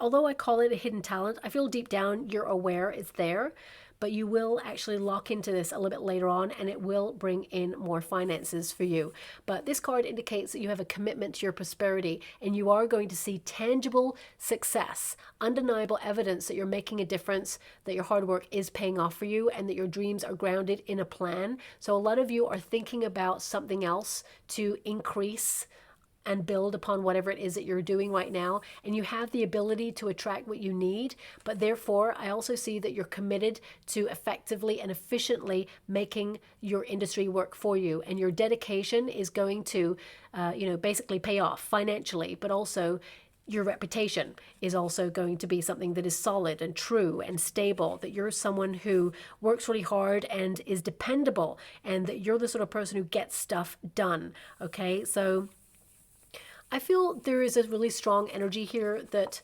although I call it a hidden talent, I feel deep down you're aware it's there, but you will actually lock into this a little bit later on and it will bring in more finances for you. But this card indicates that you have a commitment to your prosperity and you are going to see tangible success, undeniable evidence that you're making a difference, that your hard work is paying off for you, and that your dreams are grounded in a plan. So a lot of you are thinking about something else to increase and build upon whatever it is that you're doing right now, and you have the ability to attract what you need. But therefore, I also see that you're committed to effectively and efficiently making your industry work for you, and your dedication is going to basically pay off financially, but also your reputation is also going to be something that is solid and true and stable, that you're someone who works really hard and is dependable, and that you're the sort of person who gets stuff done. Okay, so I feel there is a really strong energy here that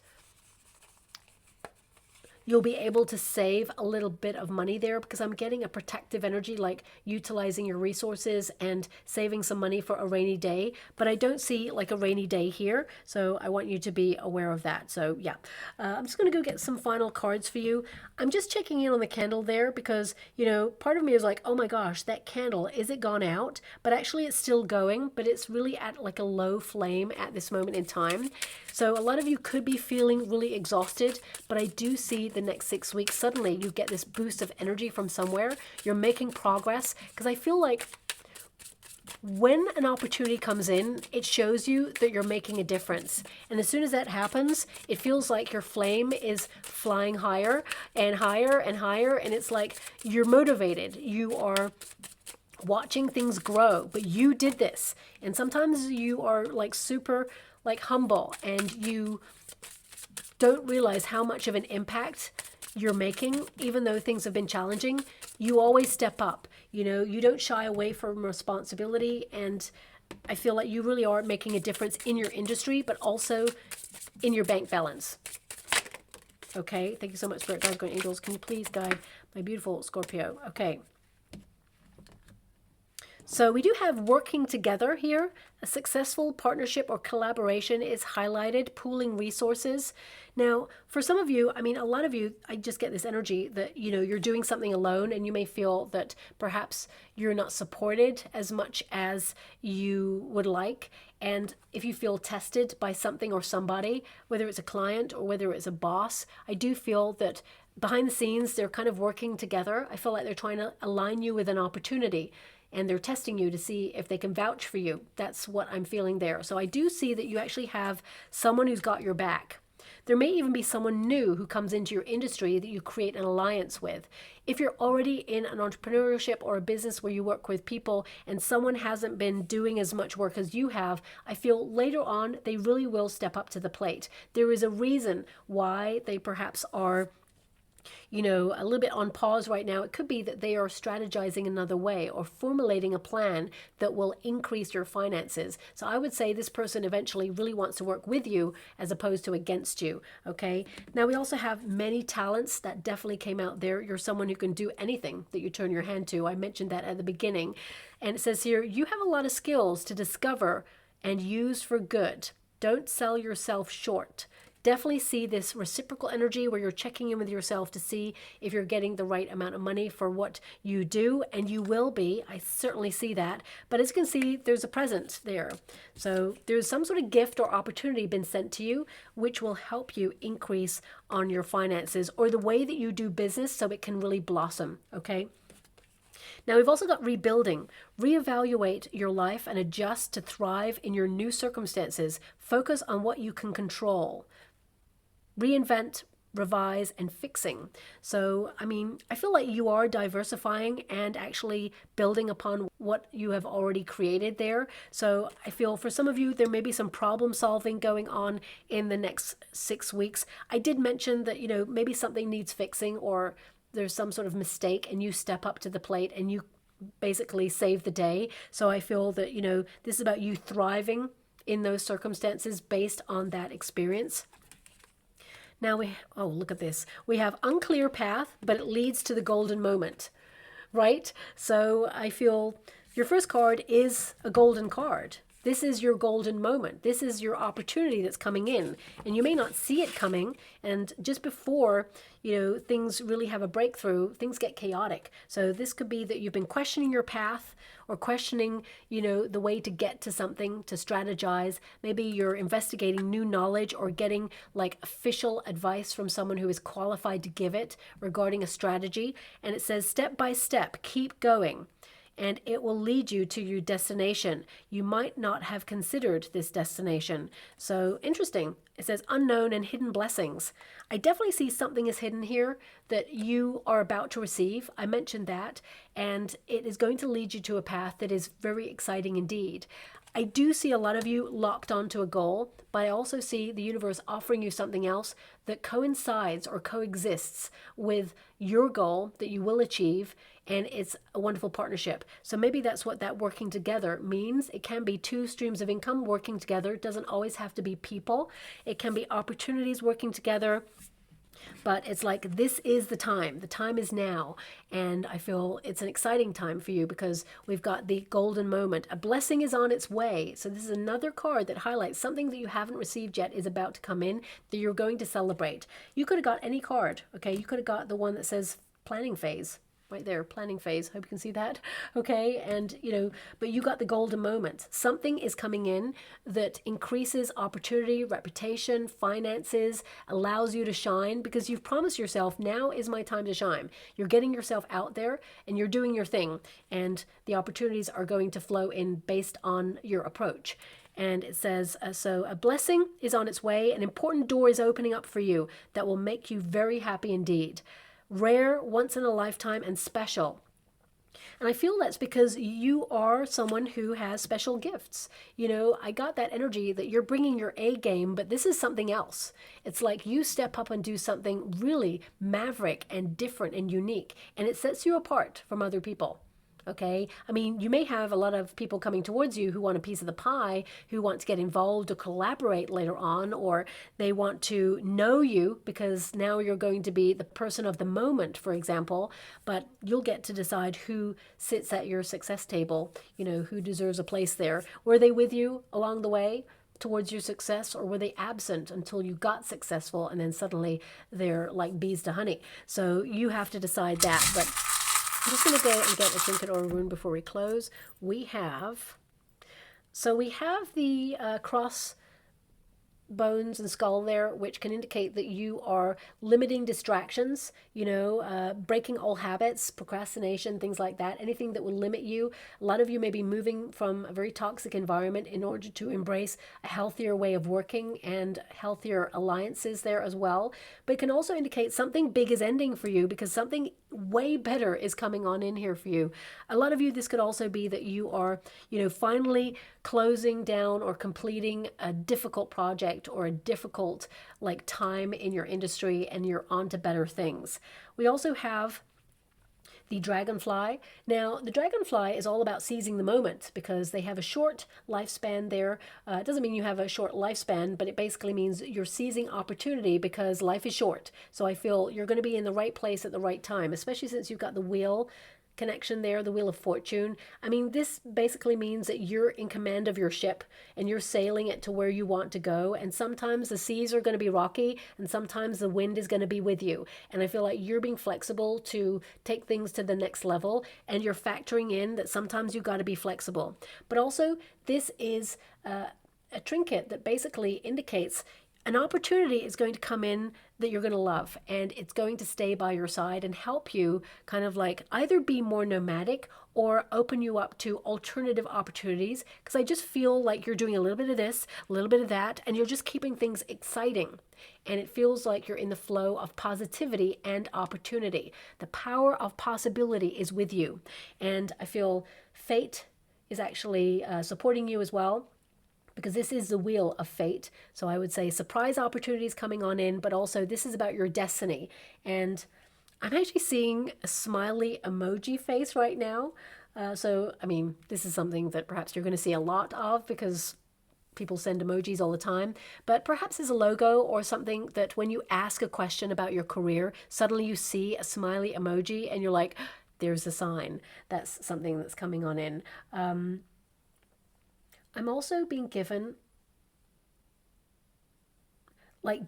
you'll be able to save a little bit of money there, because I'm getting a protective energy, like utilizing your resources and saving some money for a rainy day. But I don't see like a rainy day here, so I want you to be aware of that. So yeah, I'm just going to go get some final cards for you. I'm just checking in on the candle there because, you know, part of me is like, oh my gosh, that candle, is it gone out? But actually it's still going, but it's really at like a low flame at this moment in time. So a lot of you could be feeling really exhausted, but I do see the next 6 weeks, suddenly you get this boost of energy from somewhere. You're making progress, because I feel like when an opportunity comes in, it shows you that you're making a difference. And as soon as that happens, it feels like your flame is flying higher and higher and higher. And it's like you're motivated. You are watching things grow, but you did this. And sometimes you are like super like humble and you don't realize how much of an impact you're making, even though things have been challenging. You always step up, you know, you don't shy away from responsibility. And I feel like you really are making a difference in your industry, but also in your bank balance. Okay, thank you so much, Spirit Guides, Guardian Angels. Can you please guide my beautiful Scorpio? Okay. So we do have working together here. A successful partnership or collaboration is highlighted, pooling resources. Now, for some of you, I mean, a lot of you, I just get this energy that, you know, you're doing something alone and you may feel that perhaps you're not supported as much as you would like. And if you feel tested by something or somebody, whether it's a client or whether it's a boss, I do feel that behind the scenes, they're kind of working together. I feel like they're trying to align you with an opportunity. And they're testing you to see if they can vouch for you. That's what I'm feeling there. So I do see that you actually have someone who's got your back. There may even be someone new who comes into your industry that you create an alliance with. If you're already in an entrepreneurship or a business where you work with people and someone hasn't been doing as much work as you have, I feel later on they really will step up to the plate. There is a reason why they perhaps are a little bit on pause right now. It could be that they are strategizing another way or formulating a plan that will increase your finances. So I would say this person eventually really wants to work with you as opposed to against you. Okay. Now we also have many talents that definitely came out there. You're someone who can do anything that you turn your hand to. I mentioned that at the beginning. And it says here, you have a lot of skills to discover and use for good. Don't sell yourself short. Definitely see this reciprocal energy where you're checking in with yourself to see if you're getting the right amount of money for what you do, and you will be. I certainly see that. But as you can see, there's a present there. So there's some sort of gift or opportunity been sent to you, which will help you increase on your finances or the way that you do business so it can really blossom, okay? Now we've also got rebuilding. Reevaluate your life and adjust to thrive in your new circumstances. Focus on what you can control. Reinvent, revise, and fixing. So, I feel like you are diversifying and actually building upon what you have already created there. So I feel for some of you, there may be some problem solving going on in the next 6 weeks. I did mention that, maybe something needs fixing or there's some sort of mistake and you step up to the plate and you basically save the day. So I feel that, this is about you thriving in those circumstances based on that experience. Now look at this. We have unclear path, but it leads to the golden moment, right? So I feel your first card is a golden card. This is your golden moment. This is your opportunity that's coming in, and you may not see it coming. And just before, things really have a breakthrough, things get chaotic. So this could be that you've been questioning your path or questioning, the way to get to something, to strategize. Maybe you're investigating new knowledge or getting like official advice from someone who is qualified to give it regarding a strategy. And it says, step by step, keep going, and it will lead you to your destination. You might not have considered this destination. So interesting. It says unknown and hidden blessings. I definitely see something is hidden here that you are about to receive. I mentioned that, and it is going to lead you to a path that is very exciting indeed. I do see a lot of you locked onto a goal, but I also see the universe offering you something else that coincides or coexists with your goal that you will achieve, and it's a wonderful partnership. So maybe that's what that working together means. It can be two streams of income working together. It doesn't always have to be people. It can be opportunities working together. But it's like, this is the time. The time is now. And I feel it's an exciting time for you because we've got the golden moment. A blessing is on its way. So this is another card that highlights something that you haven't received yet is about to come in that you're going to celebrate. You could have got any card. Okay, you could have got the one that says planning phase. Right there, planning phase. Hope you can see that. Okay. And, but you got the golden moment. Something is coming in that increases opportunity, reputation, finances, allows you to shine because you've promised yourself, now is my time to shine. You're getting yourself out there and you're doing your thing. And the opportunities are going to flow in based on your approach. And it says, so a blessing is on its way. An important door is opening up for you that will make you very happy indeed. Rare, once in a lifetime, and special. And I feel that's because you are someone who has special gifts. I got that energy that you're bringing your A game, but this is something else. It's like you step up and do something really maverick and different and unique, and it sets you apart from other people. Okay. You may have a lot of people coming towards you who want a piece of the pie, who want to get involved or collaborate later on, or they want to know you because now you're going to be the person of the moment, for example, but you'll get to decide who sits at your success table, who deserves a place there. Were they with you along the way towards your success, or were they absent until you got successful and then suddenly they're like bees to honey? So you have to decide that. But I'm just going to go and get a trinket or a rune before we close. We have the cross bones and skull there, which can indicate that you are limiting distractions, breaking old habits, procrastination, things like that, anything that will limit you. A lot of you may be moving from a very toxic environment in order to embrace a healthier way of working and healthier alliances there as well. But it can also indicate something big is ending for you, because something way better is coming on in here for you. A lot of you, this could also be that you are, finally closing down or completing a difficult project or a difficult time in your industry, and you're on to better things. We also have the dragonfly. Now, the dragonfly is all about seizing the moment, because they have a short lifespan there. It doesn't mean you have a short lifespan, but it basically means you're seizing opportunity because life is short. So I feel you're going to be in the right place at the right time, especially since you've got the wheel connection there, the Wheel of Fortune. I mean, this basically means that you're in command of your ship and you're sailing it to where you want to go. And sometimes the seas are going to be rocky, and sometimes the wind is going to be with you. And I feel like you're being flexible to take things to the next level, and you're factoring in that sometimes you got to be flexible. But also, this is a trinket that basically indicates an opportunity is going to come in that you're going to love, and it's going to stay by your side and help you kind of either be more nomadic or open you up to alternative opportunities, because I just feel like you're doing a little bit of this, a little bit of that, and you're just keeping things exciting. And it feels like you're in the flow of positivity and opportunity. The power of possibility is with you. And I feel fate is actually supporting you as well, because this is the wheel of fate. So I would say surprise opportunities coming on in, but also this is about your destiny. And I'm actually seeing a smiley emoji face right now. So, I mean, this is something that perhaps you're going to see a lot of, because people send emojis all the time. But perhaps as a logo or something that when you ask a question about your career, suddenly you see a smiley emoji and you're like, there's a sign. That's something that's coming on in. I'm also being given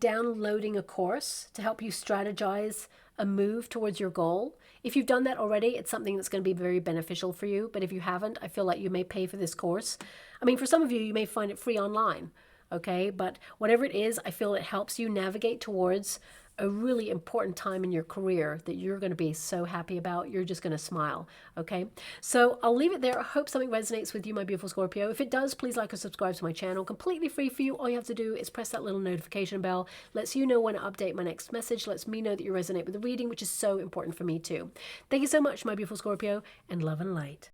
downloading a course to help you strategize a move towards your goal. If you've done that already, it's something that's going to be very beneficial for you. But if you haven't, I feel like you may pay for this course. I mean, for some of you, you may find it free online, okay? But whatever it is, I feel it helps you navigate towards a really important time in your career that you're going to be so happy about. You're just going to smile, okay? So I'll leave it there. I hope something resonates with you, my beautiful Scorpio. If it does, please like or subscribe to my channel. Completely free for you. All you have to do is press that little notification bell. Lets you know when I update my next message. Lets me know that you resonate with the reading, which is so important for me too. Thank you so much, my beautiful Scorpio, and love and light.